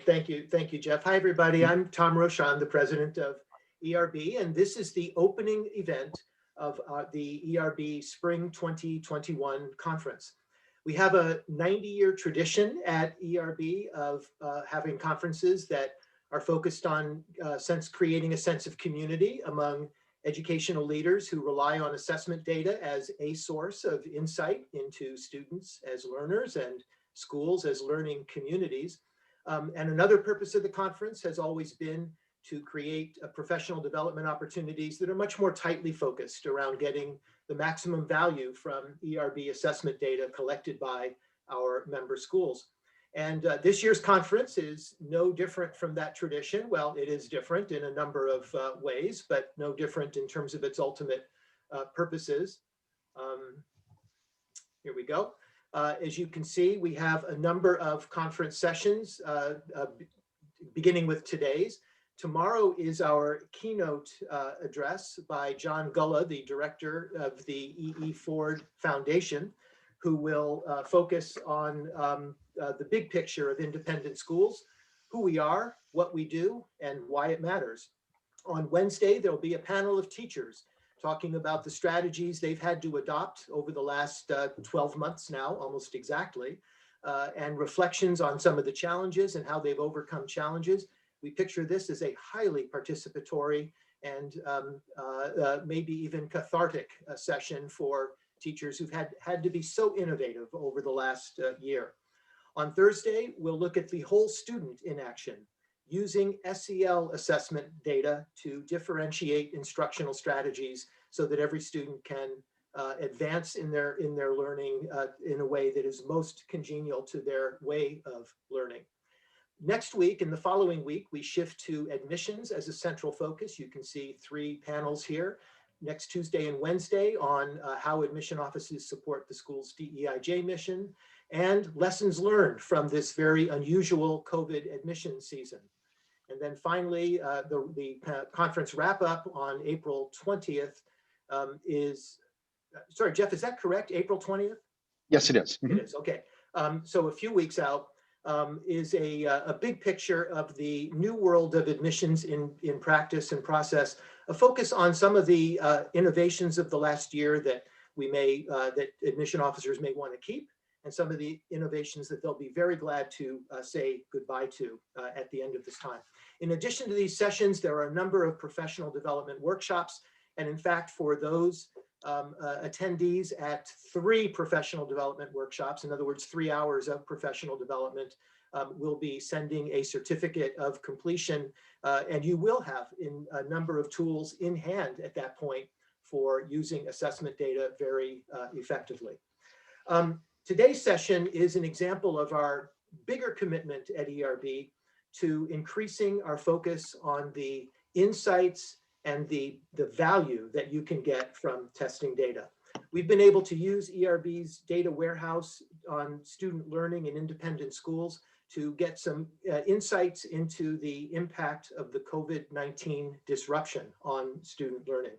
Great, thank you, Jeff. Hi, everybody. I'm Tom Rochon, the president of ERB, and this is the opening event of the ERB Spring 2021 conference. We have a 90-year tradition at ERB of having conferences that are focused on creating a sense of community among educational leaders who rely on assessment data as a source of insight into students as learners and schools as learning communities. And another purpose of the conference has always been to create professional development opportunities that are much more tightly focused around getting the maximum value from ERB assessment data collected by our member schools. And this year's conference is no different from that tradition. Well, it is different in a number of ways, but no different in terms of its ultimate purposes. Here we go. As you can see, we have a number of conference sessions, beginning with today's. Tomorrow is our keynote address by John Gulla, the director of the E.E. Ford Foundation, who will focus on the big picture of independent schools, who we are, what we do, and why it matters. On Wednesday, there'll be a panel of teachers talking about the strategies they've had to adopt over the last 12 months now, almost exactly, and reflections on some of the challenges and how they've overcome challenges. We picture this as a highly participatory and maybe even cathartic session for teachers who've had to be so innovative over the last year. On Thursday, we'll look at the whole student in action, using SEL assessment data to differentiate instructional strategies so that every student can advance in their learning in a way that is most congenial to their way of learning. Next week and the following week, we shift to admissions as a central focus. You can see 3 panels here. Next Tuesday and Wednesday on how admission offices support the school's DEIJ mission and lessons learned from this very unusual COVID admission season. And then finally, the conference wrap up on April 20th is, sorry, Jeff, is that correct? April 20th? Yes, it is. It is, okay. So a few weeks out is a big picture of the new world of admissions in practice and process, a focus on some of the innovations of the last year that that admission officers may want to keep, and some of the innovations that they'll be very glad to say goodbye to at the end of this time. In addition to these sessions, there are a number of professional development workshops. And in fact, for those attendees at 3 professional development workshops, in other words, 3 hours of professional development, we'll be sending a certificate of completion. And you will have a number of tools in hand at that point for using assessment data very effectively. Today's session is an example of our bigger commitment at ERB to increasing our focus on the insights and the value that you can get from testing data. We've been able to use ERB's data warehouse on student learning in independent schools to get some insights into the impact of the COVID-19 disruption on student learning.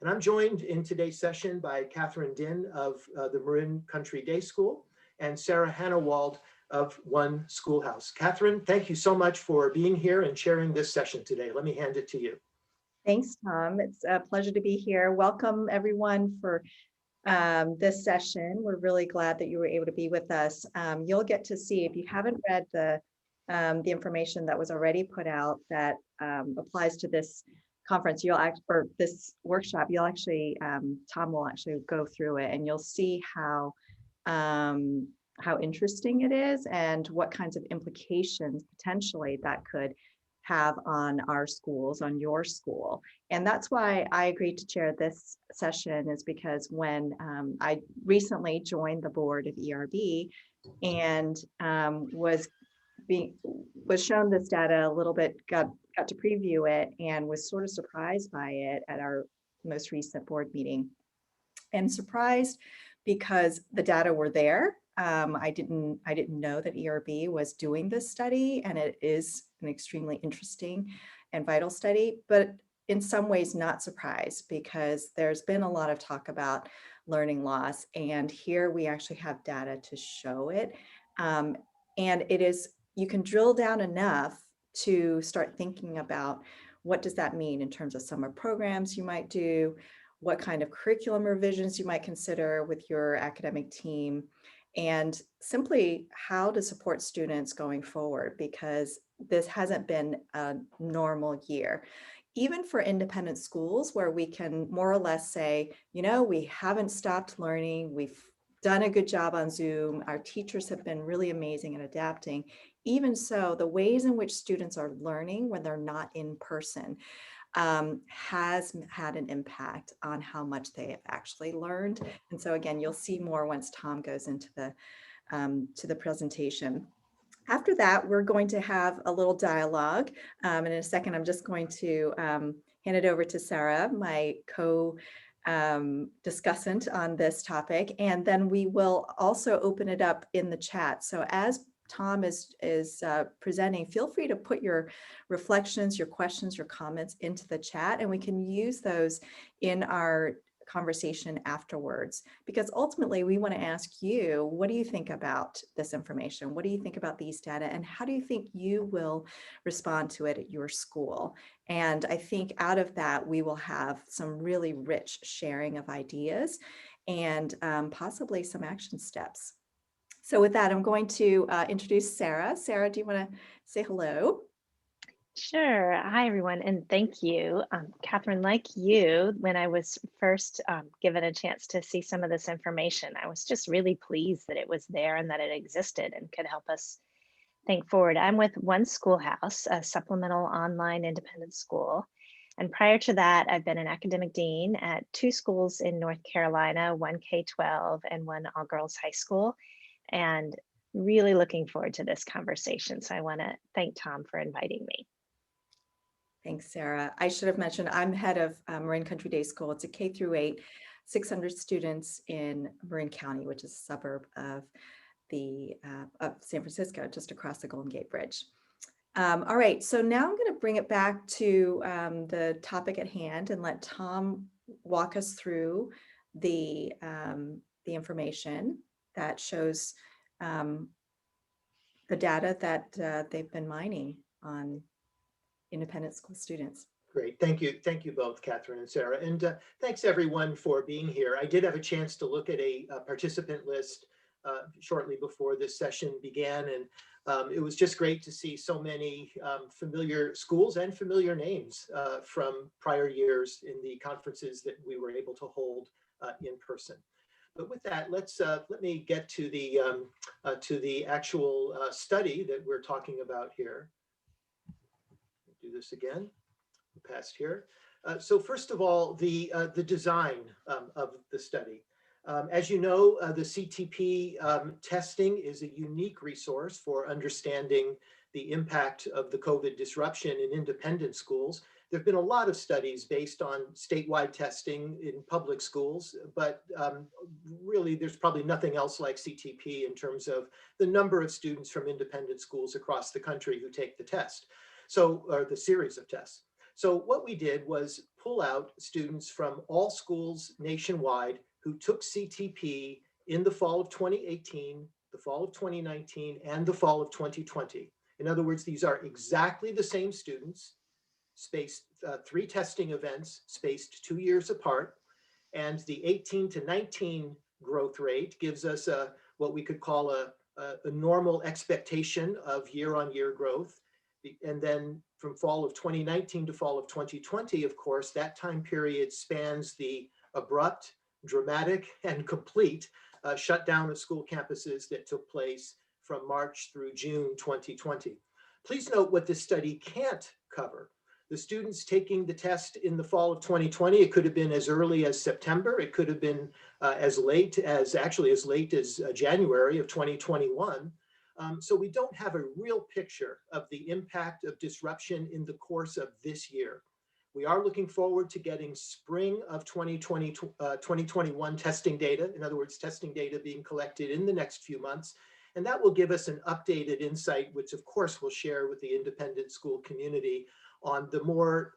And I'm joined in today's session by Katherine Dinh of the Marin Country Day School and Sarah Hanawald of One Schoolhouse. Katherine, thank you so much for being here and sharing this session today. Let me hand it to you. Thanks, Tom. It's a pleasure to be here. Welcome, everyone, for this session. We're really glad that you were able to be with us. You'll get to see, if you haven't read the information that was already put out that applies to this conference, or this workshop, you'll actually, Tom will actually go through it, and you'll see how interesting it is and what kinds of implications potentially that could have on our schools, on your school. And that's why I agreed to chair this session, is because when I recently joined the board of ERB and was shown this data a little bit, got to preview it, and was sort of surprised by it at our most recent board meeting. And surprised because the data were there. I didn't know that ERB was doing this study, and it is an extremely interesting and vital study, but in some ways not surprised, because there's been a lot of talk about learning loss, and here we actually have data to show it. And it is you can drill down enough to start thinking about what does that mean in terms of summer programs you might do, what kind of curriculum revisions you might consider with your academic team, and simply how to support students going forward, because this hasn't been a normal year. Even for independent schools where we can more or less say, you know, we haven't stopped learning, we've done a good job on Zoom, our teachers have been really amazing at adapting. Even so, the ways in which students are learning when they're not in person has had an impact on how much they have actually learned. And so again, you'll see more once Tom goes into the to the presentation. After that, we're going to have a little dialogue. And in a second, I'm just going to hand it over to Sarah, my co-discussant on this topic. And then we will also open it up in the chat. So as Tom is presenting, feel free to put your reflections, your questions, your comments into the chat, and we can use those in our conversation afterwards, because ultimately we want to ask you, what do you think about this information? What do you think about these data? And how do you think you will respond to it at your school? And I think out of that, we will have some really rich sharing of ideas and possibly some action steps. So with that, I'm going to introduce Sarah. Sarah, do you want to say hello? Sure. Hi, everyone, and thank you. Katherine, like you, when I was first given a chance to see some of this information, I was just really pleased that it was there and that it existed and could help us think forward. I'm with One Schoolhouse, a supplemental online independent school. And prior to that, I've been an academic dean at 2 schools in North Carolina, one K-12 and one all-girls high school, and really looking forward to this conversation. So I want to thank Tom for inviting me. Thanks, Sarah. I should have mentioned I'm head of Marin Country Day School. It's a K through 8, 600 students in Marin County, which is a suburb of San Francisco, just across the Golden Gate Bridge. All right, so now I'm going to bring it back to the topic at hand and let Tom walk us through the information that shows the data that they've been mining on independent school students. Great. Thank you. Thank you both, Katherine and Sarah. And thanks everyone for being here. I did have a chance to look at a participant list shortly before this session began. And it was just great to see so many familiar schools and familiar names from prior years in the conferences that we were able to hold in person. But with that, let me get to the actual study that we're talking about here. Do this again, past here. So first of all, the design of the study. As you know, the CTP testing is a unique resource for understanding the impact of the COVID disruption in independent schools. There have been a lot of studies based on statewide testing in public schools, but really there's probably nothing else like CTP in terms of the number of students from independent schools across the country who take the test. So, or the series of tests. So what we did was pull out students from all schools nationwide who took CTP in the fall of 2018, the fall of 2019, and the fall of 2020. In other words, these are exactly the same students, spaced 3 testing events, spaced 2 years apart. And the 18 to 19 growth rate gives us what we could call a normal expectation of year-on-year growth. And then from fall of 2019 to fall of 2020, of course, that time period spans the abrupt, dramatic, and complete shutdown of school campuses that took place from March through June 2020. Please note what this study can't cover. The students taking the test in the fall of 2020, it could have been as early as September. It could have been as late as January of 2021. So we don't have a real picture of the impact of disruption in the course of this year. We are looking forward to getting spring of 2021 testing data. In other words, testing data being collected in the next few months. And that will give us an updated insight, which of course we'll share with the independent school community on the more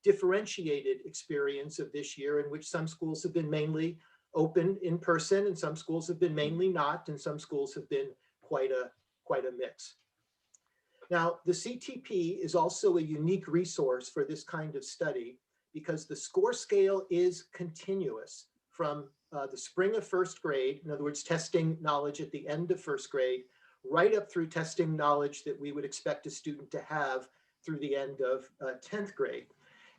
differentiated experience of this year, in which some schools have been mainly open in person and some schools have been mainly not, and some schools have been quite a mix. Now, the CTP is also a unique resource for this kind of study because the score scale is continuous from the spring of first grade, in other words, testing knowledge at the end of first grade, right up through testing knowledge that we would expect a student to have through the end of 10th grade.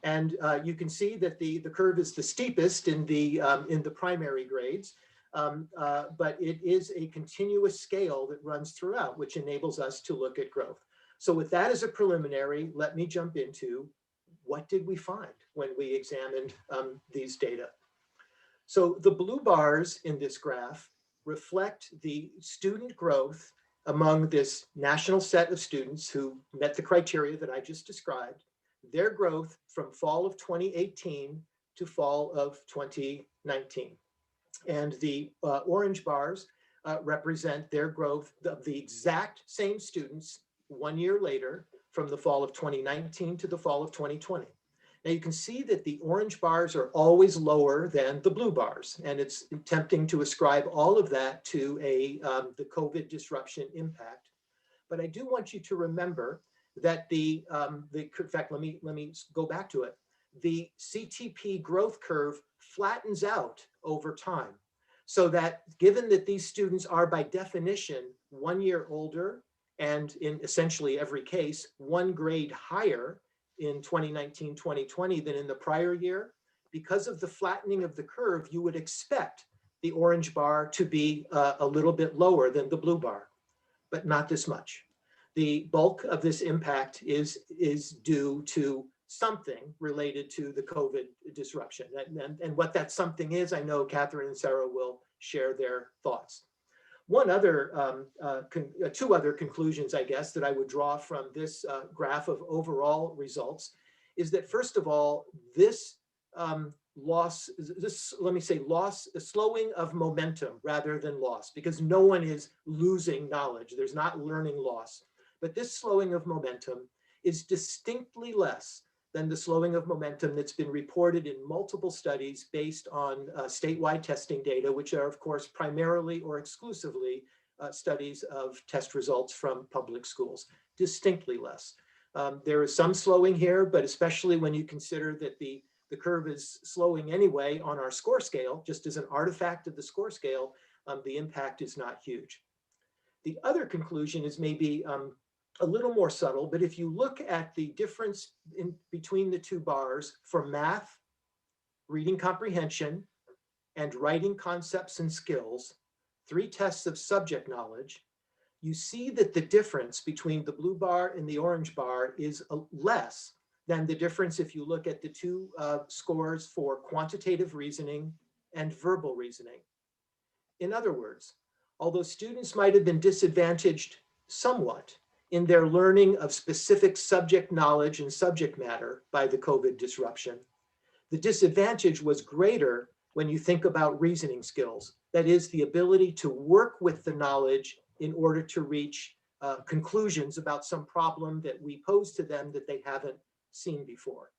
And you can see that the curve is the steepest in the primary grades, but it is a continuous scale that runs throughout, which enables us to look at growth. So with that as a preliminary, let me jump into what did we find when we examined these data. So the blue bars in this graph reflect the student growth among this national set of students who met the criteria that I just described, their growth from fall of 2018 to fall of 2019. And the orange bars represent their growth of the exact same students 1 year later from the fall of 2019 to the fall of 2020. Now you can see that the orange bars are always lower than the blue bars, and it's tempting to ascribe all of that to the COVID disruption impact. But I do want you to remember that in fact, let me go back to it. The CTP growth curve flattens out over time, so that given that these students are by definition 1 year older and in essentially every case 1 grade higher in 2019, 2020 than in the prior year, because of the flattening of the curve, you would expect the orange bar to be a little bit lower than the blue bar, but not this much. The bulk of this impact is due to something related to the COVID disruption. And what that something is, I know Katherine and Sarah will share their thoughts. Two other conclusions, I guess, that I would draw from this graph of overall results is that, first of all, this slowing of momentum rather than loss, because no one is losing knowledge. There's not learning loss. But this slowing of momentum is distinctly less than the slowing of momentum that's been reported in multiple studies based on statewide testing data, which are, of course, primarily or exclusively studies of test results from public schools, distinctly less. There is some slowing here, but especially when you consider that the curve is slowing anyway on our score scale, just as an artifact of the score scale, the impact is not huge. The other conclusion is maybe a little more subtle, but if you look at the difference between the two bars for math, reading comprehension, and writing concepts and skills, 3 tests of subject knowledge, you see that the difference between the blue bar and the orange bar is less than the difference if you look at the 2 scores for quantitative reasoning and verbal reasoning. In other words, although students might have been disadvantaged somewhat in their learning of specific subject knowledge and subject matter by the COVID disruption, the disadvantage was greater when you think about reasoning skills. That is, the ability to work with the knowledge in order to reach conclusions about some problem that we pose to them that they haven't seen before.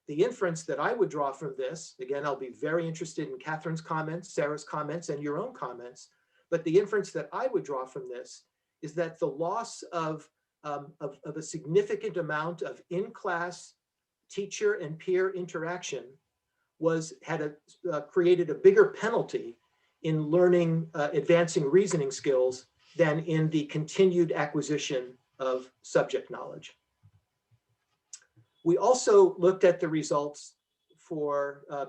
The inference that I would draw from this, again, I'll be very interested in Katherine's comments, Sarah's comments, and your own comments, but the inference that I would draw from this is that the loss of a significant amount of in-class teacher and peer interaction created a bigger penalty in learning, advancing reasoning skills than in the continued acquisition of subject knowledge. We also looked at the results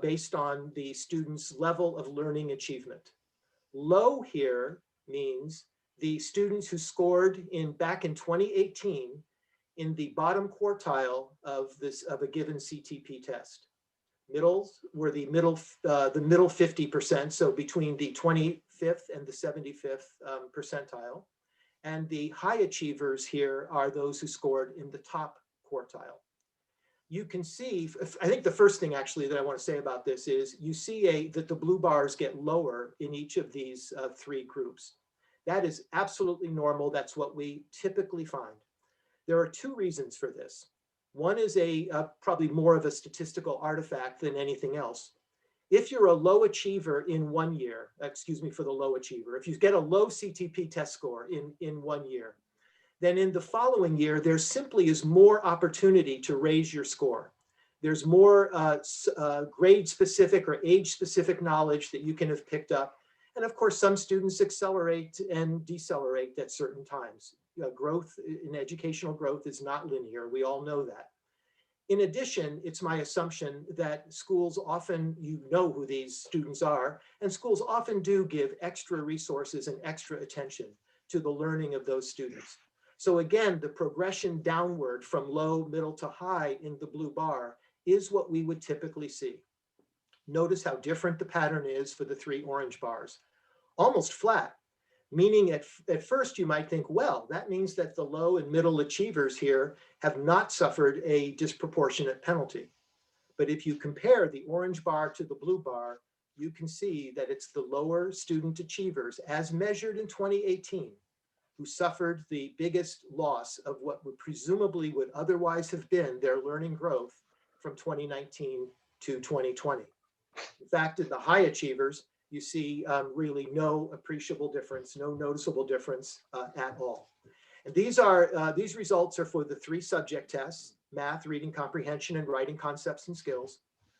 based on the students' level of learning achievement. Low here means the students who scored back in 2018 in the bottom quartile of a given CTP test. Middles were the middle 50%, so between the 25th and the 75th percentile. And the high achievers here are those who scored in the top quartile. You can see, I think the first thing actually that I want to say about this is you see that the blue bars get lower in each of these 3 groups. That is absolutely normal. That's what we typically find. There are 2 reasons for this. One is probably more of a statistical artifact than anything else. If you're a low achiever in 1 year, excuse me for the low achiever, if you get a low CTP test score in 1 year, then in the following year, there simply is more opportunity to raise your score. There's more grade-specific or age-specific knowledge that you can have picked up. And of course, some students accelerate and decelerate at certain times. Growth in educational growth is not linear. We all know that. In addition, it's my assumption that schools often, you know who these students are, and schools often do give extra resources and extra attention to the learning of those students. So again, the progression downward from low, middle to high in the blue bar is what we would typically see. Notice how different the pattern is for the 3 orange bars. Almost flat, meaning at first you might think, well, that means that the low and middle achievers here have not suffered a disproportionate penalty. But if you compare the orange bar to the blue bar, you can see that it's the lower student achievers, as measured in 2018, who suffered the biggest loss of what would presumably would otherwise have been their learning growth from 2019 to 2020. In fact, in the high achievers, you see really no appreciable difference, no noticeable difference at all. And these results are for the 3 subject tests: math, reading comprehension, and writing concepts and skills.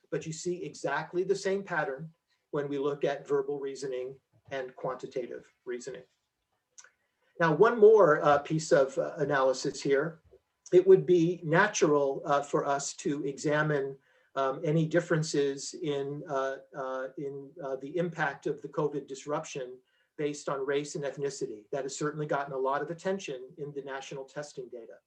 But you see exactly the same pattern when we look at verbal reasoning and quantitative reasoning. Now, one more piece of analysis here. It would be natural for us to examine any differences in the impact of the COVID disruption based on race and ethnicity. That has certainly gotten a lot of attention in the national testing data.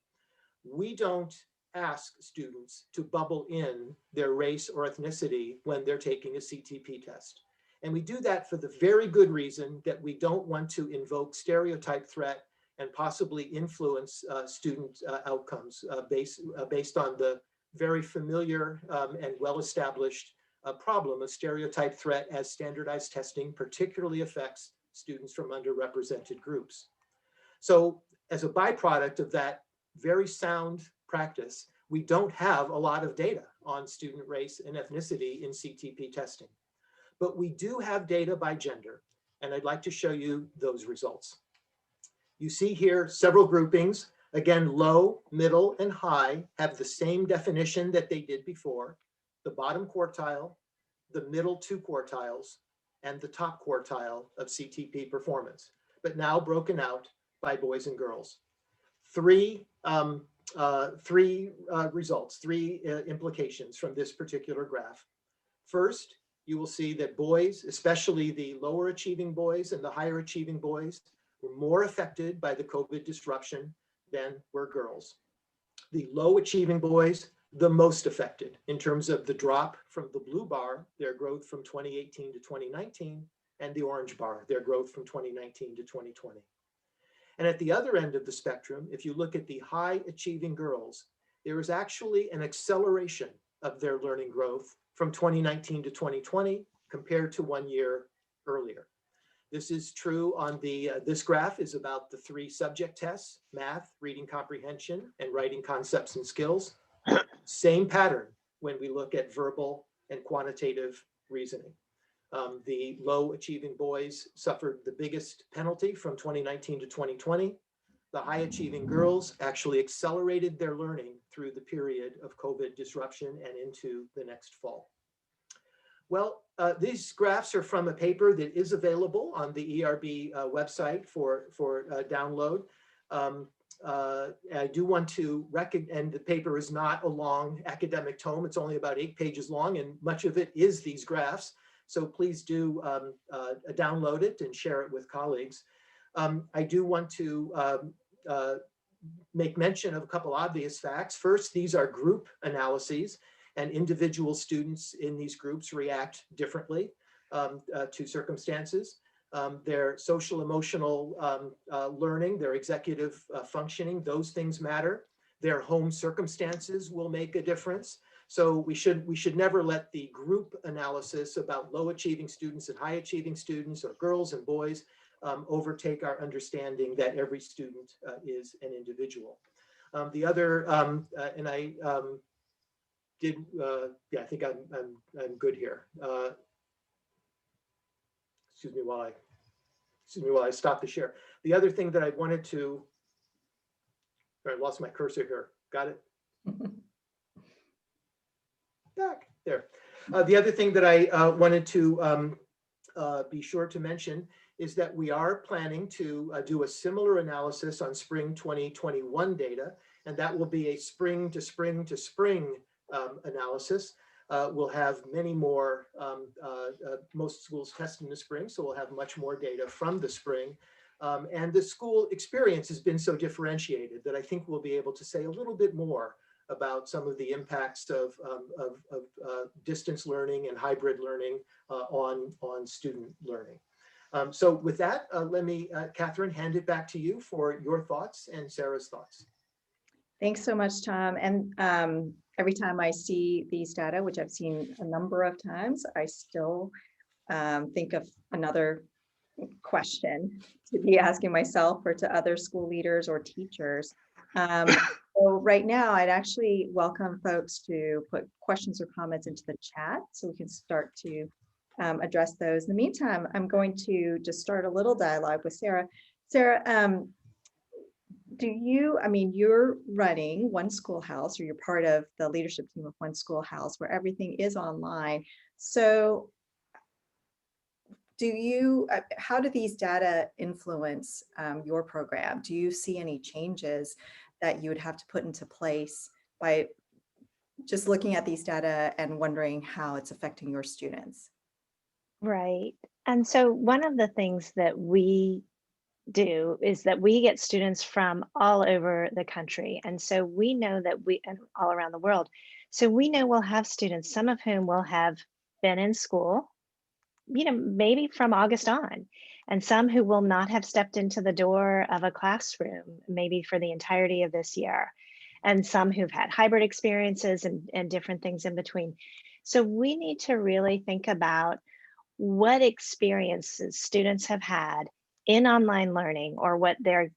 We don't ask students to bubble in their race or ethnicity when they're taking a CTP test. And we do that for the very good reason that we don't want to invoke stereotype threat and possibly influence student outcomes based on the very familiar and well-established problem of stereotype threat as standardized testing particularly affects students from underrepresented groups. So as a byproduct of that very sound practice, we don't have a lot of data on student race and ethnicity in CTP testing. But we do have data by gender, and I'd like to show you those results. You see here several groupings. Again, low, middle, and high have the same definition that they did before: the bottom quartile, the middle 2 quartiles, and the top quartile of CTP performance, but now broken out by boys and girls. Three results, 3 implications from this particular graph. First, you will see that boys, especially the lower achieving boys and the higher achieving boys, were more affected by the COVID disruption than were girls. The low achieving boys, the most affected in terms of the drop from the blue bar, their growth from 2018 to 2019, and the orange bar, their growth from 2019 to 2020. And at the other end of the spectrum, if you look at the high achieving girls, there is actually an acceleration of their learning growth from 2019 to 2020 compared to 1 year earlier. This is true on this graph is about the 3 subject tests: math, reading comprehension, and writing concepts and skills. Same pattern when we look at verbal and quantitative reasoning. The low achieving boys suffered the biggest penalty from 2019 to 2020. The high achieving girls actually accelerated their learning through the period of COVID disruption and into the next fall. Well, these graphs are from a paper that is available on the ERB website for download. I do want to recognize, and the paper is not a long academic tome. It's only about 8 pages long, and much of it is these graphs. So please do download it and share it with colleagues. I do want to make mention of a couple obvious facts. First, these are group analyses, and individual students in these groups react differently to circumstances. Their social emotional learning, their executive functioning, those things matter. Their home circumstances will make a difference. So we should never let the group analysis about low achieving students and high achieving students, or girls and boys, overtake our understanding that every student is an individual. The other, and I yeah, I think I'm good here. Excuse me while I stop the share. The other thing that I wanted to I lost my cursor here. Got it? Back there. The other thing that I wanted to be sure to mention is that we are planning to do a similar analysis on spring 2021 data, and that will be a spring to spring to spring analysis. We'll have many more, most schools test in the spring, so we'll have much more data from the spring. And the school experience has been so differentiated that I think we'll be able to say a little bit more about some of the impacts of distance learning and hybrid learning on student learning. So with that, let me, Katherine, hand it back to you for your thoughts and Sarah's thoughts. Thanks so much, Tom. And every time I see these data, which I've seen a number of times, I still think of another question to be asking myself or to other school leaders or teachers. So right now, I'd actually welcome folks to put questions or comments into the chat so we can start to address those. In the meantime, I'm going to just start a little dialogue with Sarah. Sarah, you're running One Schoolhouse, or you're part of the leadership team of One Schoolhouse where everything is online. So how do these data influence your program? Do you see any changes that you would have to put into place by just looking at these data and wondering how it's affecting your students? Right. And so one of the things that we do is that we get students from all over the country. And so we know that and all around the world. So we know we'll have students, some of whom will have been in school, maybe from August on, and some who will not have stepped into the door of a classroom, maybe for the entirety of this year, and some who've had hybrid experiences and different things in between. So we need to really think about what experiences students have had in online learning, or what they're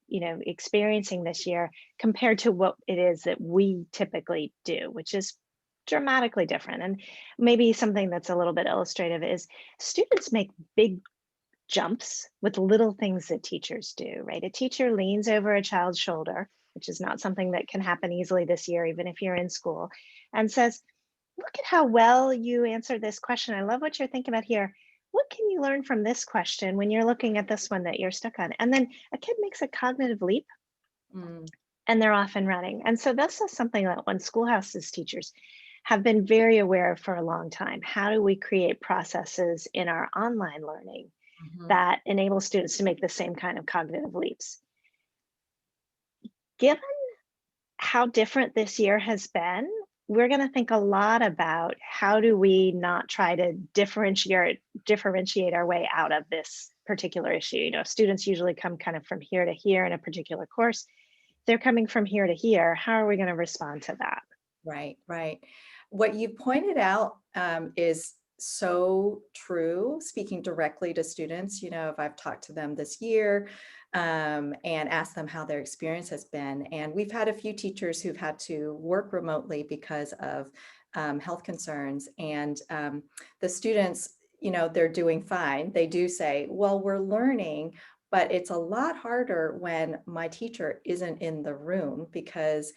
experiencing this year compared to what it is that we typically do, which is dramatically different. And maybe something that's a little bit illustrative is students make big jumps with little things that teachers do, right? A teacher leans over a child's shoulder, which is not something that can happen easily this year, even if you're in school, and says, look at how well you answered this question. I love what you're thinking about here. What can you learn from this question when you're looking at this one that you're stuck on? And then a kid makes a cognitive leap and they're off and running. And so this is something that One Schoolhouse's teachers have been very aware of for a long time. How do we create processes in our online learning that enable students to make the same kind of cognitive leaps? Given how different this year has been, we're going to think a lot about how do we not try to differentiate our way out of this particular issue. Students usually come kind of from here to here in a particular course. They're coming from here to here. How are we going to respond to that? Right, right. What you pointed out is so true, speaking directly to students. If I've talked to them this year and asked them how their experience has been, and we've had a few teachers who've had to work remotely because of health concerns, and the students, they're doing fine. They do say, well, we're learning, but it's a lot harder when my teacher isn't in the room because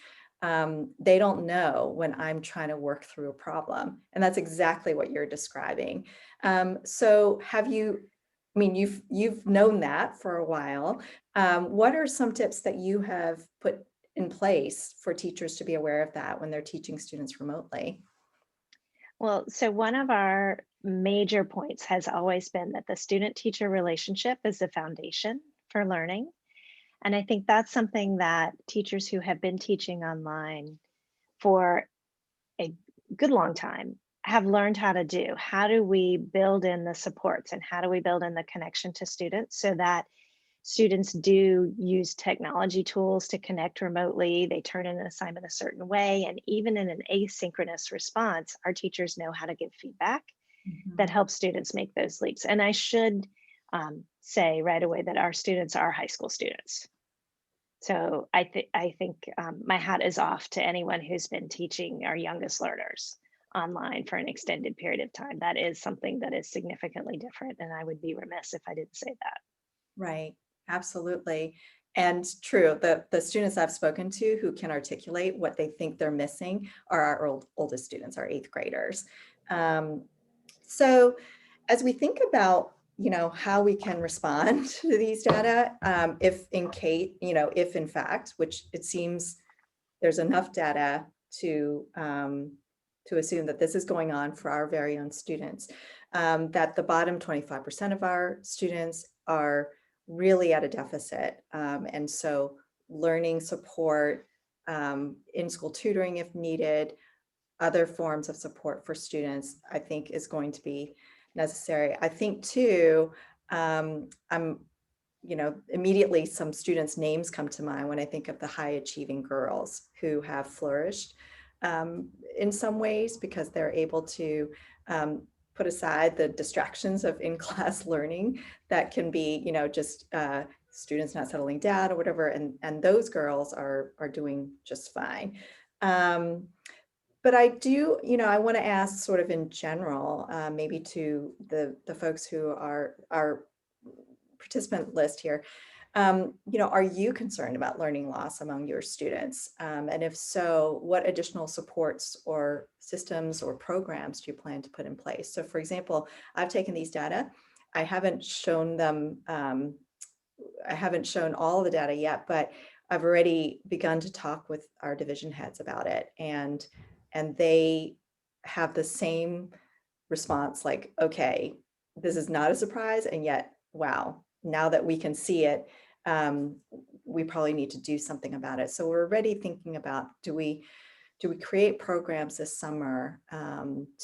they don't know when I'm trying to work through a problem. And that's exactly what you're describing. So have you, you've known that for a while. What are some tips that you have put in place for teachers to be aware of that when they're teaching students remotely? Well, so one of our major points has always been that the student-teacher relationship is the foundation for learning. And I think that's something that teachers who have been teaching online for a good long time have learned how to do. How do we build in the supports, and how do we build in the connection to students so that students do use technology tools to connect remotely, they turn in an assignment a certain way, and even in an asynchronous response, our teachers know how to give feedback that helps students make those leaps. And I should say right away that our students are high school students. So I think my hat is off to anyone who's been teaching our youngest learners online for an extended period of time. That is something that is significantly different, and I would be remiss if I didn't say that. Right, absolutely. And true, the students I've spoken to who can articulate what they think they're missing are our oldest students, our 8th graders. So as we think about, how we can respond to these data, if in fact, which it seems there's enough data to assume that this is going on for our very own students, that the bottom 25% of our students are really at a deficit. And so learning support, in-school tutoring if needed, other forms of support for students, I think is going to be necessary. I think too, immediately some students' names come to mind when I think of the high achieving girls who have flourished in some ways because they're able to put aside the distractions of in-class learning that can be, just students not settling down or whatever, and those girls are doing just fine. But I do, I want to ask sort of in general, maybe to the folks who are our participant list here, are you concerned about learning loss among your students? And if so, what additional supports or systems or programs do you plan to put in place? So for example, I've taken these data. I haven't shown them, I haven't shown all the data yet, but I've already begun to talk with our division heads about it. And they have the same response, like, okay, this is not a surprise. And yet, wow, now that we can see it, we probably need to do something about it. So we're already thinking about, do we create programs this summer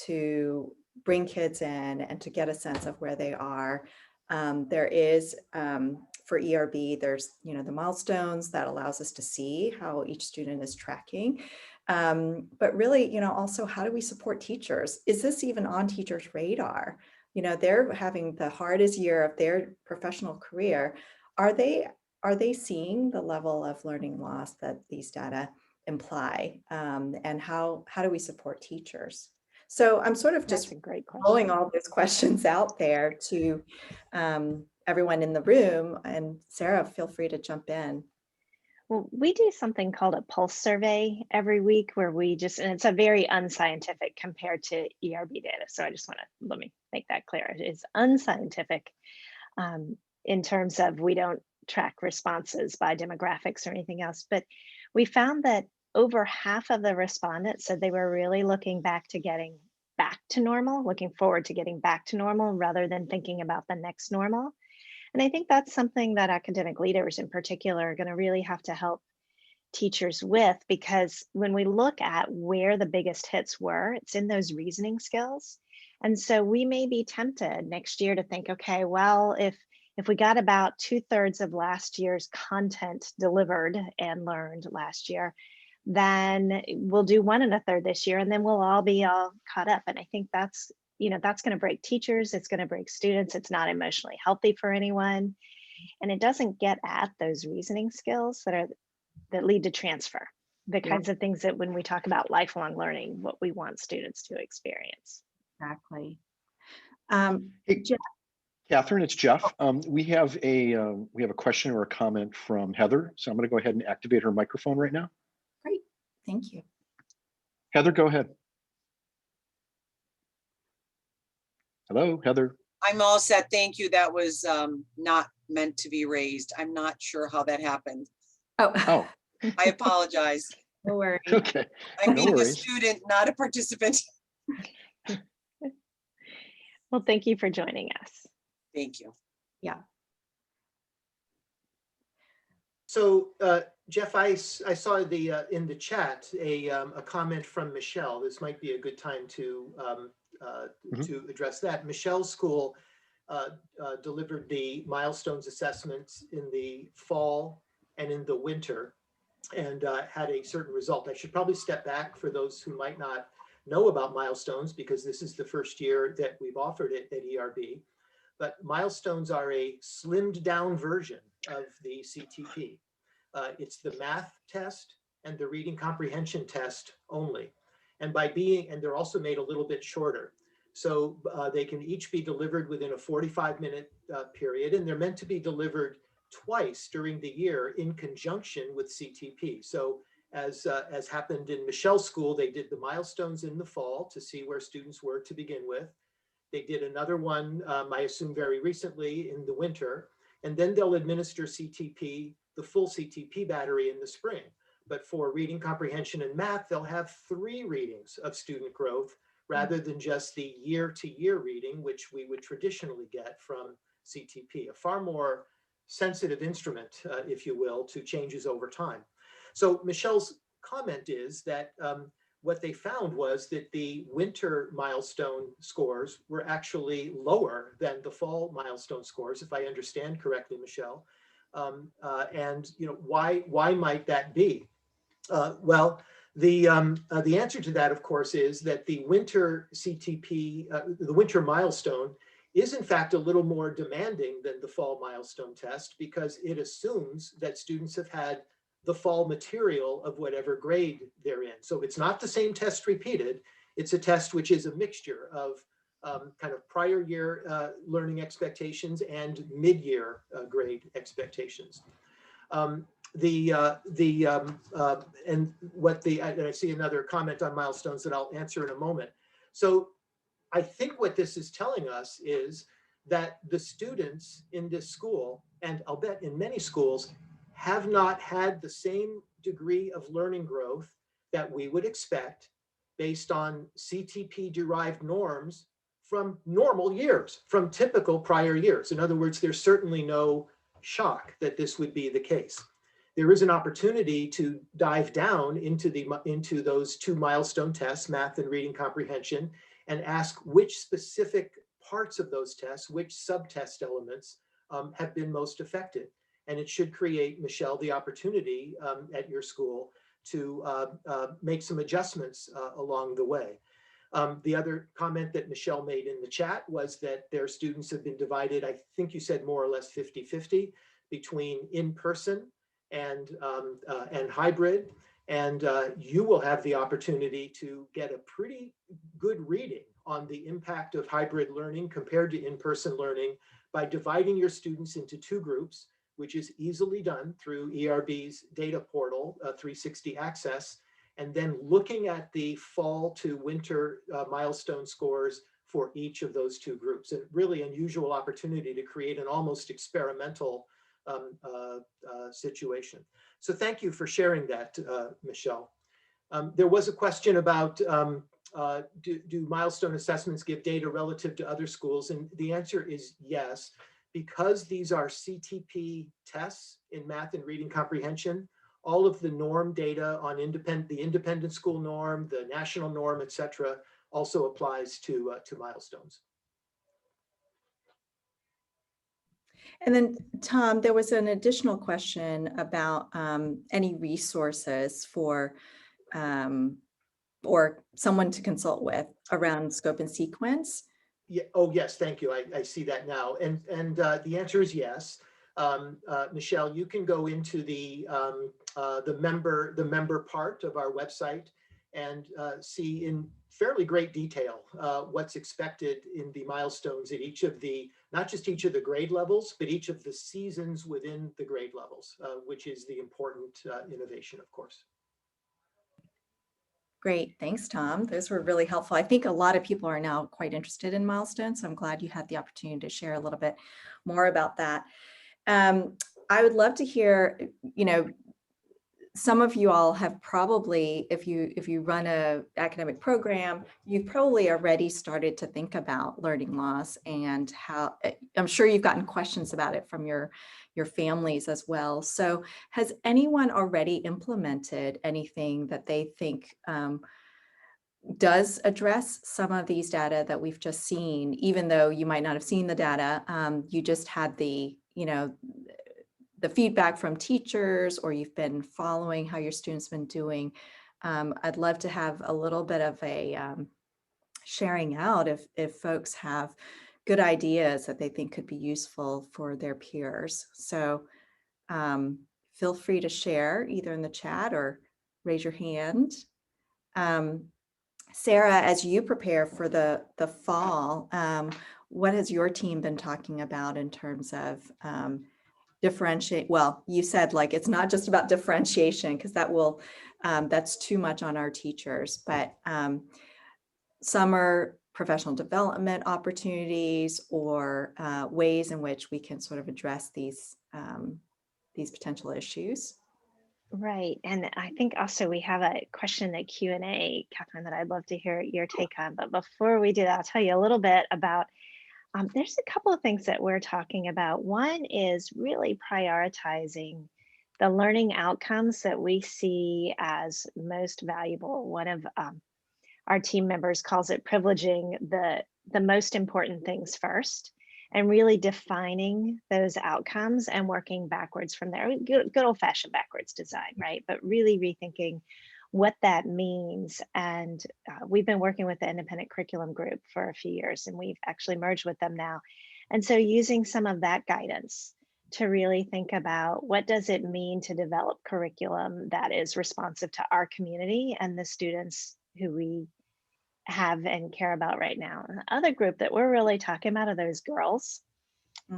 to bring kids in and to get a sense of where they are? There is, for ERB, there's, the milestones that allows us to see how each student is tracking. But really, also, how do we support teachers? Is this even on teachers' radar? They're having the hardest year of their professional career. Are they seeing the level of learning loss that these data imply? And how do we support teachers? So I'm sort of just throwing all those questions out there to everyone in the room. And Sarah, feel free to jump in. Well, we do something called a pulse survey every week where and it's a very unscientific compared to ERB data. So I just let me make that clear. It's unscientific in terms of we don't track responses by demographics or anything else. But we found that over half of the respondents said they were really looking back to getting back to normal, looking forward to getting back to normal rather than thinking about the next normal. And I think that's something that academic leaders in particular are going to really have to help teachers with, because when we look at where the biggest hits were, it's in those reasoning skills. And so we may be tempted next year to think, okay, well, if we got about 2/3 of last year's content delivered and learned last year, then we'll do 1 1/3 this year, and then we'll all be caught up. And I think that's going to break teachers. It's going to break students. It's not emotionally healthy for anyone. And it doesn't get at those reasoning skills that lead to transfer, the kinds of things that when we talk about lifelong learning, what we want students to experience. Exactly. Hey, Katherine, it's Jeff. We have a question or a comment from Heather. So I'm going to go ahead and activate her microphone right now. Great. Thank you. Heather, go ahead. Hello, Heather. I'm all set. Thank you. That was not meant to be raised. I'm not sure how that happened. Oh. I apologize. No worries. Okay. I'm being a student, not a participant. Well, thank you for joining us. Thank you. Yeah. So Jeff, I saw in the chat a comment from Michelle. This might be a good time to address that. Michelle's school delivered the milestones assessments in the fall and in the winter, and had a certain result. I should probably step back for those who might not know about milestones, because this is the first year that we've offered it at ERB. But milestones are a slimmed down version of the CTP. It's the math test and the reading comprehension test only. And they're also made a little bit shorter. So they can each be delivered within a 45-minute period, and they're meant to be delivered twice during the year in conjunction with CTP. So as happened in Michelle's school, they did the milestones in the fall to see where students were to begin with. They did another one, I assume very recently, in the winter, and then they'll administer CTP, the full CTP battery, in the spring. But for reading comprehension and math, they'll have 3 readings of student growth rather than just the year-to-year reading, which we would traditionally get from CTP, a far more sensitive instrument, if you will, to changes over time. So Michelle's comment is that what they found was that the winter milestone scores were actually lower than the fall milestone scores, if I understand correctly, Michelle. And why might that be? Well, the answer to that, of course, is that the winter CTP, the winter milestone, is in fact a little more demanding than the fall milestone test because it assumes that students have had the fall material of whatever grade they're in. So it's not the same test repeated. It's a test which is a mixture of kind of prior year learning expectations and mid-year grade expectations. And I see another comment on milestones that I'll answer in a moment. So I think what this is telling us is that the students in this school, and I'll bet in many schools, have not had the same degree of learning growth that we would expect based on CTP-derived norms from normal years, from typical prior years. In other words, there's certainly no shock that this would be the case. There is an opportunity to dive down into those 2 milestone tests, math and reading comprehension, and ask which specific parts of those tests, which subtest elements have been most affected. And it should create, Michelle, the opportunity at your school to make some adjustments along the way. The other comment that Michelle made in the chat was that their students have been divided, I think you said more or less 50-50, between in-person and hybrid. And you will have the opportunity to get a pretty good reading on the impact of hybrid learning compared to in-person learning by dividing your students into 2 groups, which is easily done through ERB's data portal, 360 Access, and then looking at the fall to winter milestone scores for each of those 2 groups. A really unusual opportunity to create an almost experimental situation. So thank you for sharing that, Michelle. There was a question about do milestone assessments give data relative to other schools? And the answer is yes. Because these are CTP tests in math and reading comprehension, all of the norm data on the independent school norm, the national norm, et cetera, also applies to milestones. And then, Tom, there was an additional question about any resources for or someone to consult with around scope and sequence. Yeah. Oh, yes. Thank you. I see that now. And the answer is yes. Michelle, you can go into the member part of our website and see in fairly great detail what's expected in the milestones at each of the, not just each of the grade levels, but each of the seasons within the grade levels, which is the important innovation, of course. Great, thanks, Tom. Those were really helpful. I think a lot of people are now quite interested in milestones, so I'm glad you had the opportunity to share a little bit more about that. I would love to hear, some of you all have probably, if you run an academic program, you've probably already started to think about learning loss and how, I'm sure you've gotten questions about it from your families as well. So has anyone already implemented anything that they think does address some of these data that we've just seen, even though you might not have seen the data, you just had the feedback from teachers, or you've been following how your students been doing. I'd love to have a little bit of a sharing out if folks have good ideas that they think could be useful for their peers. So feel free to share either in the chat or raise your hand. Sarah, as you prepare for the fall, what has your team been talking about in terms of differentiate. Well, you said like it's not just about differentiation, because that will that's too much on our teachers, but summer professional development opportunities, or ways in which we can sort of address these potential issues. Right. And I think also we have a question in the Q&A, Katherine, that I'd love to hear your take on. But before we do that, I'll tell you a little bit about, there's a couple of things that we're talking about. One is really prioritizing the learning outcomes that we see as most valuable. One of our team members calls it privileging the most important things first, and really defining those outcomes and working backwards from there. Good old-fashioned backwards design, right? But really rethinking what that means. And we've been working with the independent curriculum group for a few years, and we've actually merged with them now. And so using some of that guidance to really think about what does it mean to develop curriculum that is responsive to our community and the students who we have and care about right now. And the other group that we're really talking about are those girls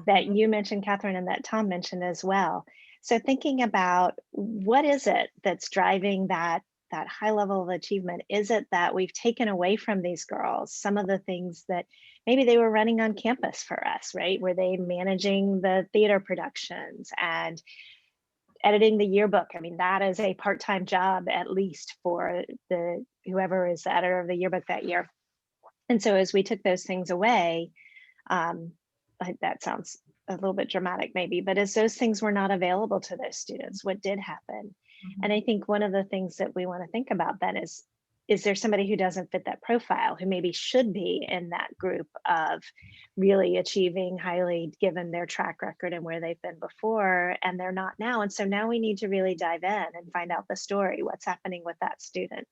that you mentioned, Katherine, and that Tom mentioned as well. So thinking about what is it that's driving that high level of achievement? Is it that we've taken away from these girls some of the things that maybe they were running on campus for us, right? Were they managing the theater productions and editing the yearbook? I mean, that is a part-time job, at least for whoever is the editor of the yearbook that year. And so as we took those things away, that sounds a little bit dramatic maybe, but as those things were not available to those students, what did happen? And I think one of the things that we want to think about then is there somebody who doesn't fit that profile, who maybe should be in that group of really achieving highly given their track record and where they've been before, and they're not now. And so now we need to really dive in and find out the story, what's happening with that student.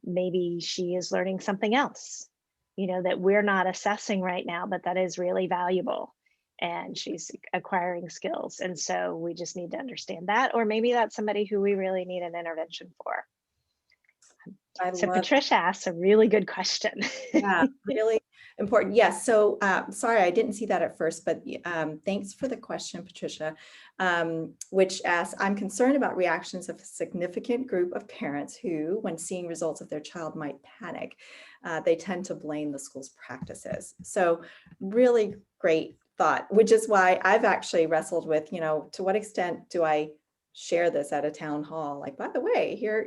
Maybe she is learning something else, that we're not assessing right now, but that is really valuable. And she's acquiring skills. And so we just need to understand that. Or maybe that's somebody who we really need an intervention for. So Patricia asked a really good question. Yeah, really important. Yes. So sorry, I didn't see that at first, but thanks for the question, Patricia, which asks, I'm concerned about reactions of a significant group of parents who, when seeing results of their child, might panic. They tend to blame the school's practices. So really great thought, which is why I've actually wrestled with, to what extent do I share this at a town hall? Like, by the way, here,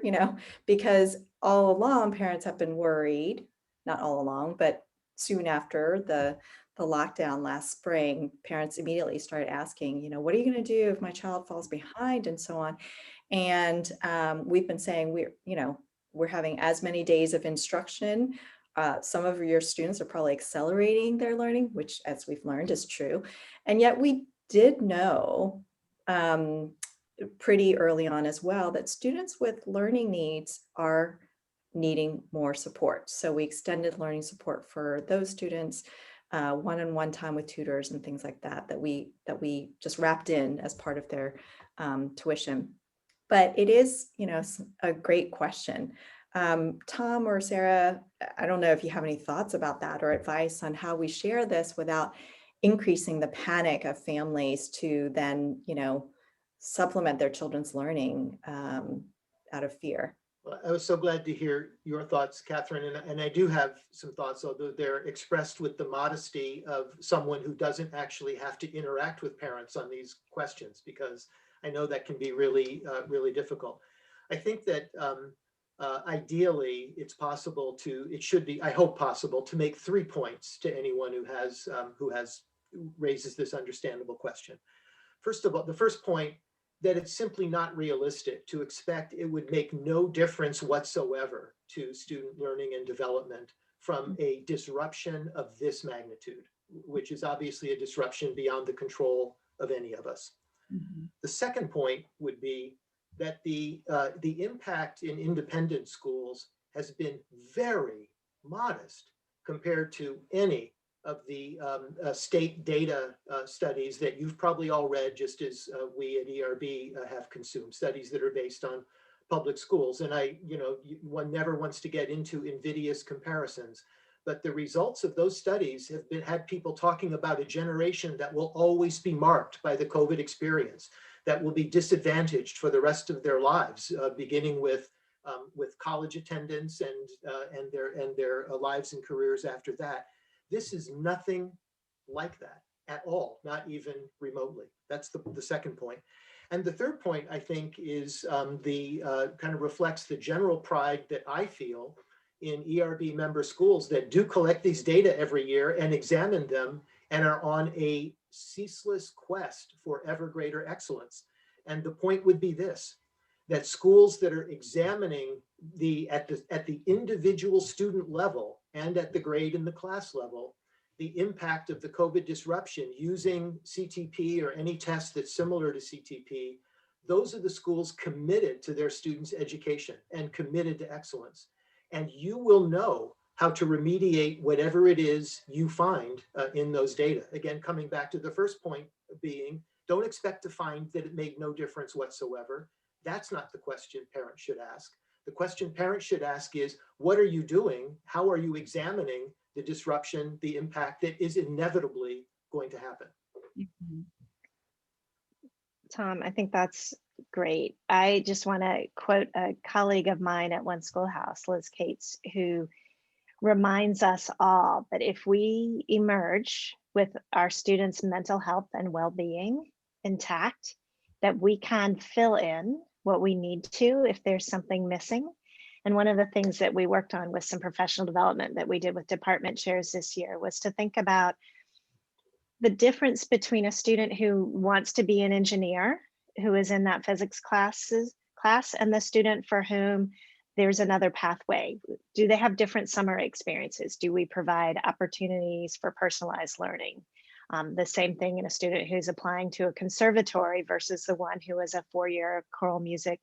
because all along parents have been worried, not all along, but soon after the lockdown last spring, parents immediately started asking, what are you going to do if my child falls behind, and so on. And we've been saying we're having as many days of instruction. Some of your students are probably accelerating their learning, which, as we've learned, is true. And yet we did know pretty early on as well that students with learning needs are needing more support. So we extended learning support for those students, one-on-one time with tutors and things like that we just wrapped in as part of their tuition. But it is, a great question. Tom or Sarah, I don't know if you have any thoughts about that or advice on how we share this without increasing the panic of families to then, supplement their children's learning out of fear. Well, I was so glad to hear your thoughts, Katherine, and I do have some thoughts, although they're expressed with the modesty of someone who doesn't actually have to interact with parents on these questions, because I know that can be really, really difficult. I think that ideally it should be, I hope possible, to make 3 points to anyone who raises this understandable question. First of all, the first point, that it's simply not realistic to expect it would make no difference whatsoever to student learning and development from a disruption of this magnitude, which is obviously a disruption beyond the control of any of us. Mm-hmm. The second point would be that the impact in independent schools has been very modest compared to any of the state data studies that you've probably all read, just as we at ERB have consumed, studies that are based on public schools. And one never wants to get into invidious comparisons, but the results of those studies have had people talking about a generation that will always be marked by the COVID experience, that will be disadvantaged for the rest of their lives, beginning with college attendance and their lives and careers after that. This is nothing like that at all, not even remotely. That's the second point. And the third point, I think, is kind of reflects the general pride that I feel in ERB member schools that do collect these data every year and examine them and are on a ceaseless quest for ever greater excellence. And the point would be this, that schools that are examining at the individual student level and at the grade and the class level, the impact of the COVID disruption using CTP or any test that's similar to CTP, those are the schools committed to their students' education and committed to excellence. And you will know how to remediate whatever it is you find in those data. Again, coming back to the first point being, don't expect to find that it made no difference whatsoever. That's not the question parents should ask. The question parents should ask is, what are you doing? How are you examining the disruption, the impact that is inevitably going to happen? Mhm. Tom, I think that's great. I just want to quote a colleague of mine at one Schoolhouse, Liz Cates, who reminds us all that if we emerge with our students' mental health and well-being intact, that we can fill in what we need to if there's something missing. And one of the things that we worked on with some professional development that we did with department chairs this year was to think about the difference between a student who wants to be an engineer, who is in that physics class, and the student for whom there's another pathway. Do they have different summer experiences? Do we provide opportunities for personalized learning? The same thing in a student who's applying to a conservatory versus the one who is a four-year choral music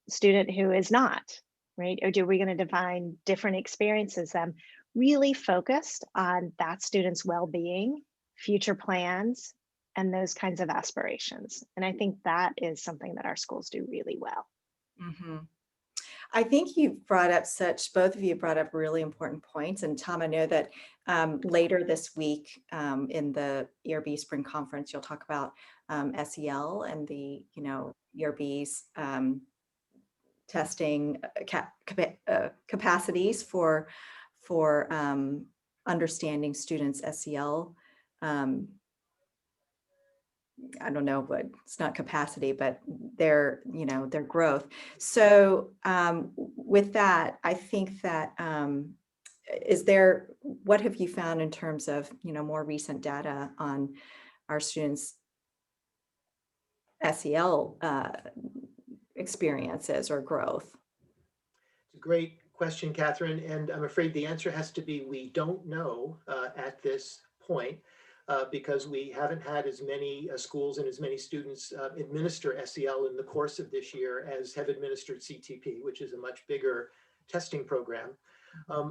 student who is not, right? Or do we going to define different experiences, them really focused on that student's well-being, future plans, and those kinds of aspirations. And I think that is something that our schools do really well. Mm-hmm. I think you brought up both of you brought up really important points. And Tom, I know that later this week in the ERB Spring Conference, you'll talk about SEL and the, ERB's testing capacities for understanding students' SEL. I don't know, but it's not capacity, but their growth. So with that, I think that what have you found in terms of, more recent data on our students' SEL experiences or growth? It's a great question, Katherine, and I'm afraid the answer has to be we don't know at this point. Because we haven't had as many schools and as many students administer SEL in the course of this year as have administered CTP, which is a much bigger testing program.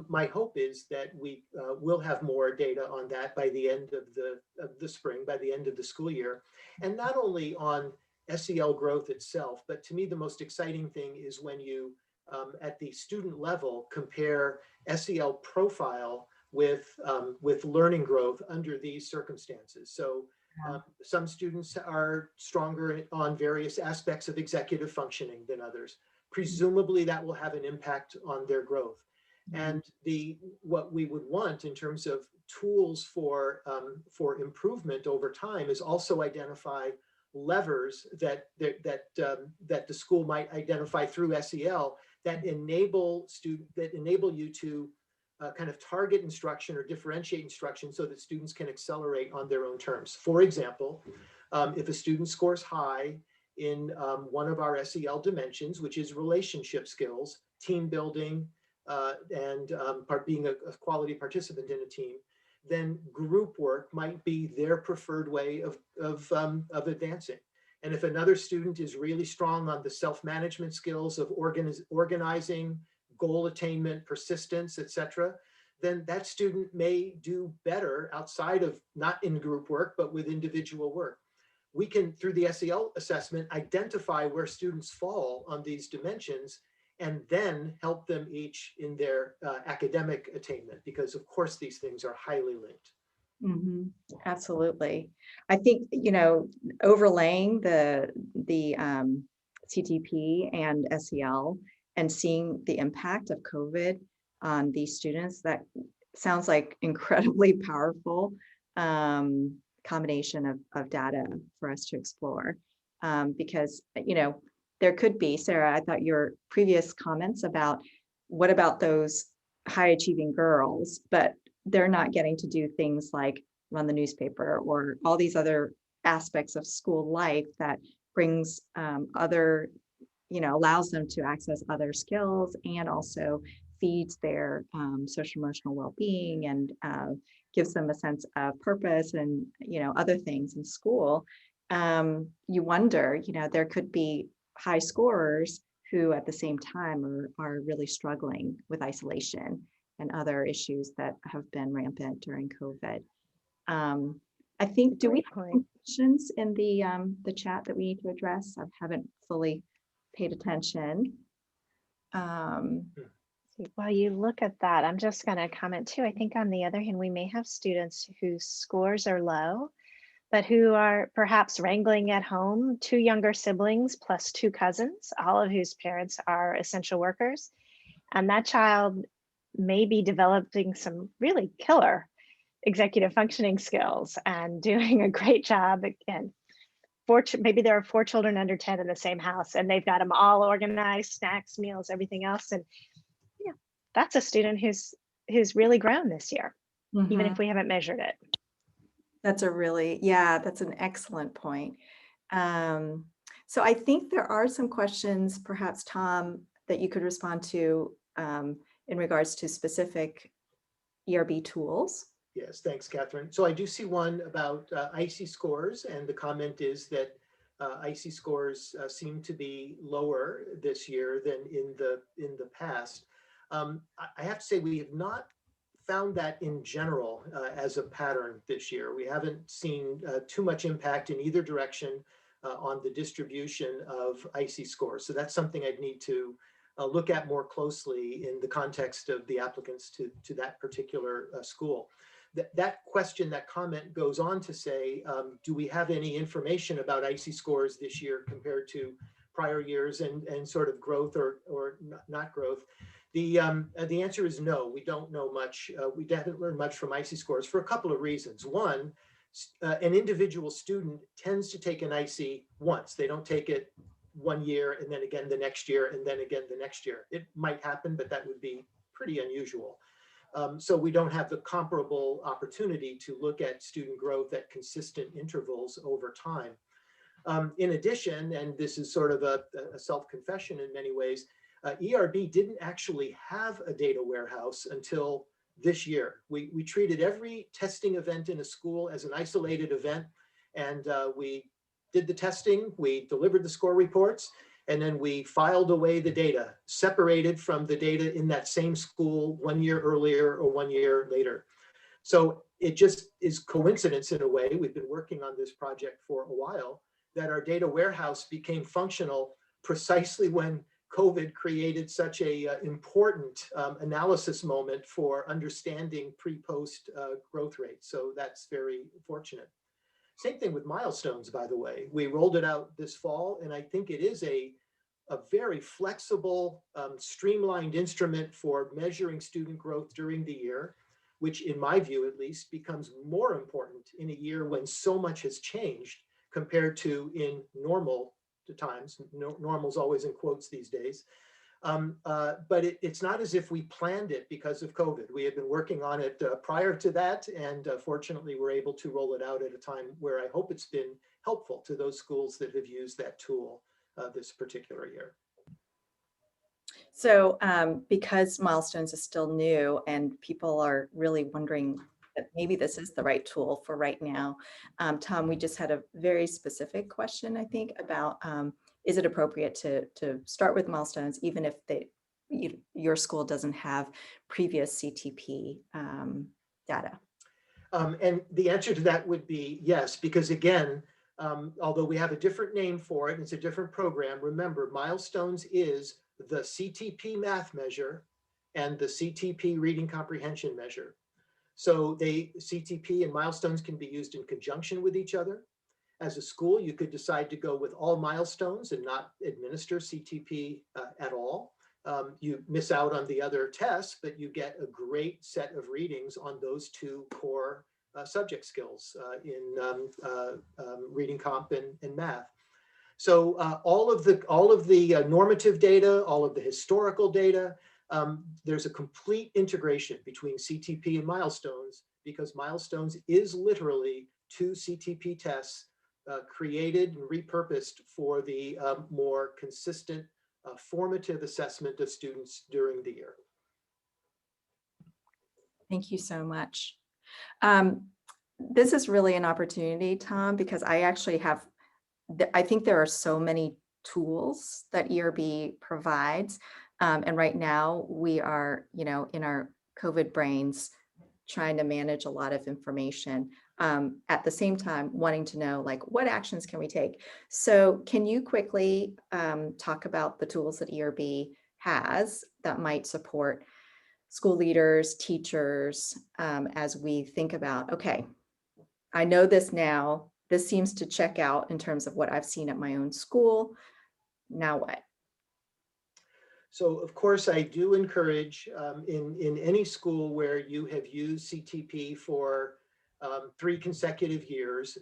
My hope is that we will have more data on that by the end of the spring, by the end of the school year, and not only on SEL growth itself, but to me the most exciting thing is when you, at the student level, compare SEL profile with learning growth under these circumstances. So some students are stronger on various aspects of executive functioning than others. Presumably that will have an impact on their growth. And what we would want in terms of tools for improvement over time is also identify levers that the school might identify through SEL that enable you to kind of target instruction or differentiate instruction so that students can accelerate on their own terms. For example, if a student scores high in one of our SEL dimensions, which is relationship skills, team building, and being a quality participant in a team, then group work might be their preferred way of advancing. And if another student is really strong on the self-management skills of organizing, goal attainment, persistence, etc., then that student may do better outside of, not in group work, but with individual work. We can, through the SEL assessment, identify where students fall on these dimensions and then help them each in their academic attainment, because of course these things are highly linked. Mhm. Absolutely. I think, overlaying the CTP and SEL and seeing the impact of COVID on these students, that sounds like incredibly powerful combination of data for us to explore. Because, there could be, Sarah, I thought your previous comments about what about those high achieving girls, but they're not getting to do things like run the newspaper or all these other aspects of school life that brings other, allows them to access other skills and also feeds their social emotional well-being and gives them a sense of purpose and, other things in school. You wonder, there could be high scorers who at the same time are really struggling with isolation and other issues that have been rampant during COVID. I think, do we Great have point. some questions in the chat that we need to address? I haven't fully paid attention. While you look at that, I'm just going to comment too. I think on the other hand, we may have students whose scores are low, but who are perhaps wrangling at home 2 younger siblings plus 2 cousins, all of whose parents are essential workers. And that child may be developing some really killer executive functioning skills and doing a great job. Again, maybe there are 4 children under 10 in the same house and they've got them all organized, snacks, meals, everything else. And yeah, that's a student who's really grown this year, even if we haven't measured it. That's that's an excellent point. So I think there are some questions, perhaps Tom, that you could respond to in regards to specific ERB tools. Yes, thanks, Catherine. So I do see one about IC scores, and the comment is that IC scores seem to be lower this year than in the past. I have to say we have not found that in general as a pattern this year. We haven't seen too much impact in either direction on the distribution of IC scores. So that's something I'd need to look at more closely in the context of the applicants to that particular school. That question, that comment goes on to say, do we have any information about IC scores this year compared to prior years and sort of growth or not growth? The answer is no, we don't know much. We haven't learned much from IC scores for a couple of reasons. One, an individual student tends to take an IC once. They don't take it 1 year and then again the next year and then again the next year. It might happen, but that would be pretty unusual. So we don't have the comparable opportunity to look at student growth at consistent intervals over time. In addition, and this is sort of a self-confession in many ways, ERB didn't actually have a data warehouse until this year. We treated every testing event in a school as an isolated event, and we did the testing, we delivered the score reports, and then we filed away the data, separated from the data in that same school 1 year earlier or 1 year later. So it just is coincidence in a way, we've been working on this project for a while, that our data warehouse became functional precisely when COVID created such a important analysis moment for understanding pre-post growth rates. So that's very fortunate. Same thing with milestones, by the way. We rolled it out this fall, and I think it is a very flexible, streamlined instrument for measuring student growth during the year, which in my view at least becomes more important in a year when so much has changed compared to in normal times. Normal's always in quotes these days. But it's not as if we planned it because of COVID. We had been working on it prior to that, and fortunately we're able to roll it out at a time where I hope it's been helpful to those schools that have used that tool this particular year. So because Milestones is still new and people are really wondering that maybe this is the right tool for right now, Tom, we just had a very specific question, I think, about is it appropriate to start with Milestones even if your school doesn't have previous CTP data? And the answer to that would be yes, because again, although we have a different name for it, it's a different program. Remember, Milestones is the CTP math measure and the CTP reading comprehension measure. So CTP and milestones can be used in conjunction with each other. As a school, you could decide to go with all milestones and not administer CTP at all. You miss out on the other tests, but you get a great set of readings on those two core subject skills in reading comp and math. So all of the normative data, all of the historical data, there's a complete integration between CTP and milestones, because milestones is literally 2 CTP tests created and repurposed for the more consistent formative assessment of students during the year. Thank you so much. This is really an opportunity, Tom, because I actually have, I think there are so many tools that ERB provides. And right now we are, in our COVID brains, trying to manage a lot of information. At the same time, wanting to know, like, what actions can we take? So can you quickly talk about the tools that ERB has that might support school leaders, teachers, as we think about, okay, I know this now, this seems to check out in terms of what I've seen at my own school, now what? So of course, I do encourage in any school where you have used CTP for 3 consecutive years,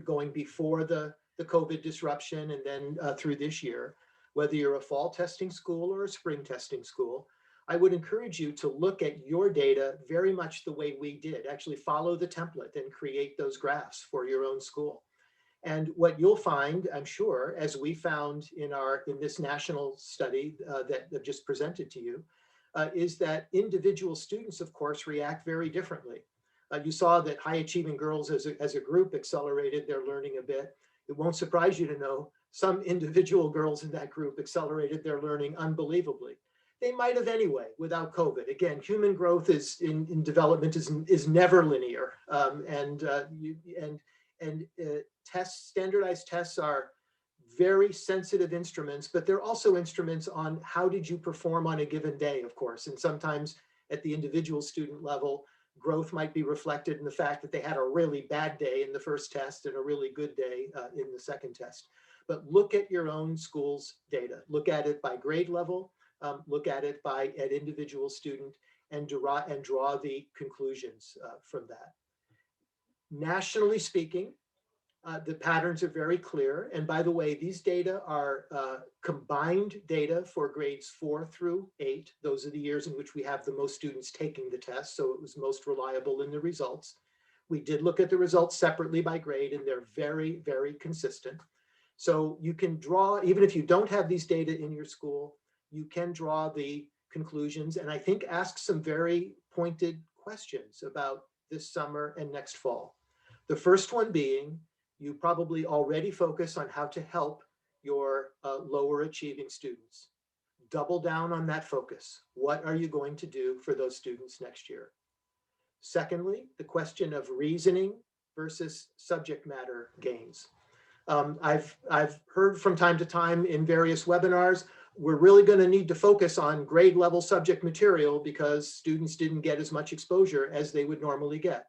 going before the COVID disruption and then through this year, whether you're a fall testing school or a spring testing school, I would encourage you to look at your data very much the way we did. Actually follow the template and create those graphs for your own school. And what you'll find, I'm sure, as we found in this national study that I've just presented to you, is that individual students, of course, react very differently. You saw that high achieving girls as a group accelerated their learning a bit. It won't surprise you to know some individual girls in that group accelerated their learning unbelievably. They might have anyway without COVID. Again, human growth in development is never linear, standardized tests are very sensitive instruments, but they're also instruments on how did you perform on a given day, of course. And sometimes at the individual student level, growth might be reflected in the fact that they had a really bad day in the first test and a really good day in the second test. But look at your own school's data. Look at it by grade level, look at it at individual student, and draw the conclusions from that. Nationally speaking, the patterns are very clear. And by the way, these data are combined data for grades 4 through 8. Those are the years in which we have the most students taking the test, so it was most reliable in the results. We did look at the results separately by grade, and they're very, very consistent. So you can draw, even if you don't have these data in your school, you can draw the conclusions, and I think ask some very pointed questions about this summer and next fall. The first one being, you probably already focus on how to help your lower achieving students. Double down on that focus. What are you going to do for those students next year? Secondly, the question of reasoning versus subject matter gains. I've heard from time to time in various webinars, we're really going to need to focus on grade level subject material because students didn't get as much exposure as they would normally get.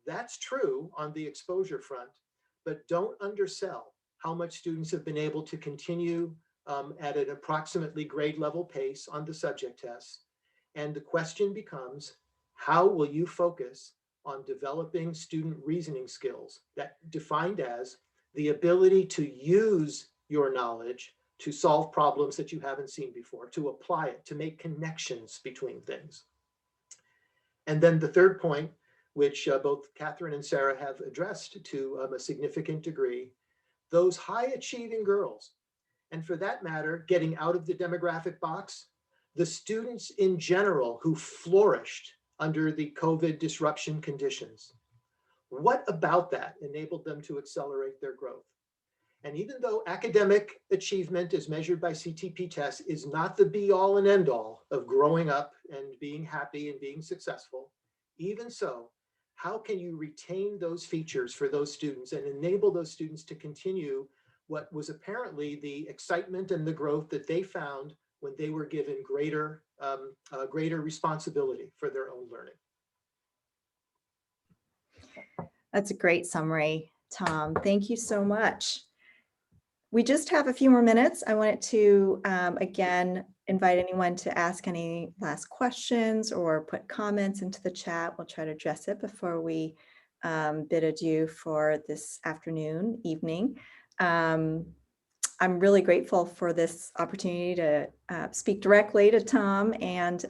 That's true on the exposure front, but don't undersell how much students have been able to continue at an approximately grade level pace on the subject tests. And the question becomes, how will you focus on developing student reasoning skills that defined as the ability to use your knowledge to solve problems that you haven't seen before, to apply it, to make connections between things. And then the third point, which both Katherine and Sarah have addressed to a significant degree, those high achieving girls, and for that matter, getting out of the demographic box, the students in general who flourished under the COVID disruption conditions. What about that enabled them to accelerate their growth? And even though academic achievement as measured by CTP tests is not the be all and end all of growing up and being happy and being successful, even so, how can you retain those features for those students and enable those students to continue what was apparently the excitement and the growth that they found when they were given greater responsibility for their own learning. That's a great summary, Tom. Thank you so much. We just have a few more minutes. I wanted to, again, invite anyone to ask any last questions or put comments into the chat. We'll try to address it before we bid adieu for this afternoon, evening. I'm really grateful for this opportunity to speak directly to Tom and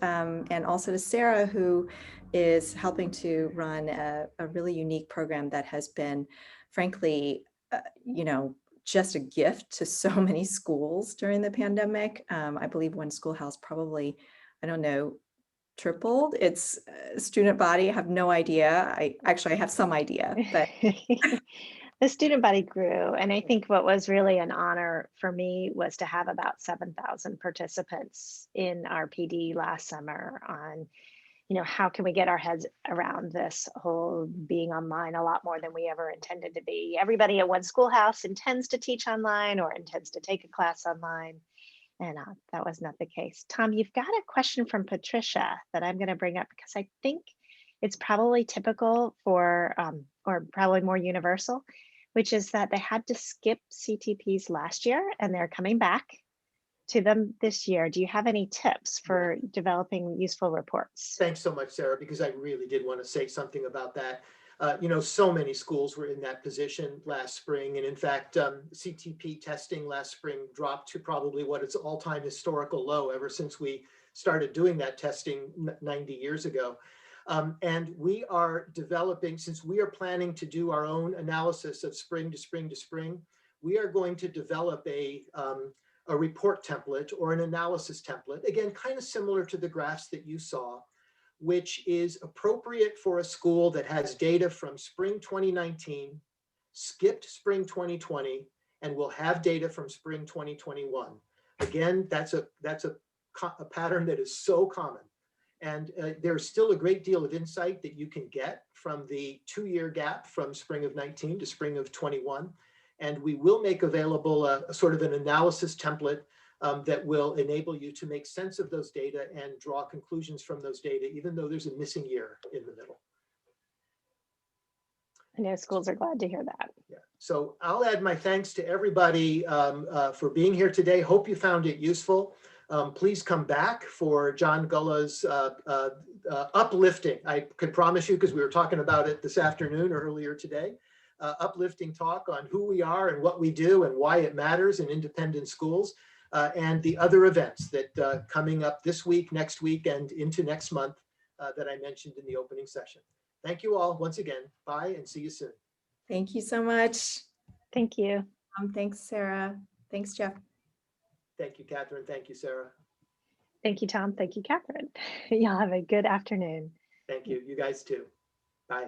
also to Sarah, who is helping to run a really unique program that has been, frankly, just a gift to so many schools during the pandemic. I believe one Schoolhouse probably, I don't know, tripled its student body. I have no idea. I have some idea, but the student body grew. And I think what was really an honor for me was to have about 7,000 participants in our PD last summer on, how can we get our heads around this whole being online a lot more than we ever intended to be. Everybody at one Schoolhouse intends to teach online or intends to take a class online. And that was not the case. Tom, you've got a question from Patricia that I'm going to bring up because I think it's probably typical for, or probably more universal, which is that they had to skip CTPs last year and they're coming back to them this year. Do you have any tips for developing useful reports? Thanks so much, Sarah, because I really did want to say something about that. So many schools were in that position last spring. And in fact, CTP testing last spring dropped to probably what its all-time historical low ever since we started doing that testing 90 years ago. And we are developing, since we are planning to do our own analysis of spring to spring to spring, we are going to develop a report template or an analysis template, again, kind of similar to the graphs that you saw, which is appropriate for a school that has data from spring 2019, skipped spring 2020, and will have data from spring 2021. Again, that's a pattern that is so common. And there's still a great deal of insight that you can get from the 2-year gap from spring of 19 to spring of 21. And we will make available a sort of an analysis template that will enable you to make sense of those data and draw conclusions from those data, even though there's a missing year in the middle. I know schools are glad to hear that. Yeah. So I'll add my thanks to everybody for being here today. Hope you found it useful. Please come back for John Gulla's uplifting. I could promise you, because we were talking about it this afternoon or earlier today, uplifting talk on who we are and what we do and why it matters in independent schools, and the other events that coming up this week, next week, and into next month that I mentioned in the opening session. Thank you all once again. Bye and see you soon. thank you so much. Thank you. Thanks, Sarah. Thanks, Jeff. Thank you, Katherine. Thank you, Sarah. Thank you, Tom. Thank you, Katherine. Y'all have a good afternoon. Thank you. You guys too. Bye.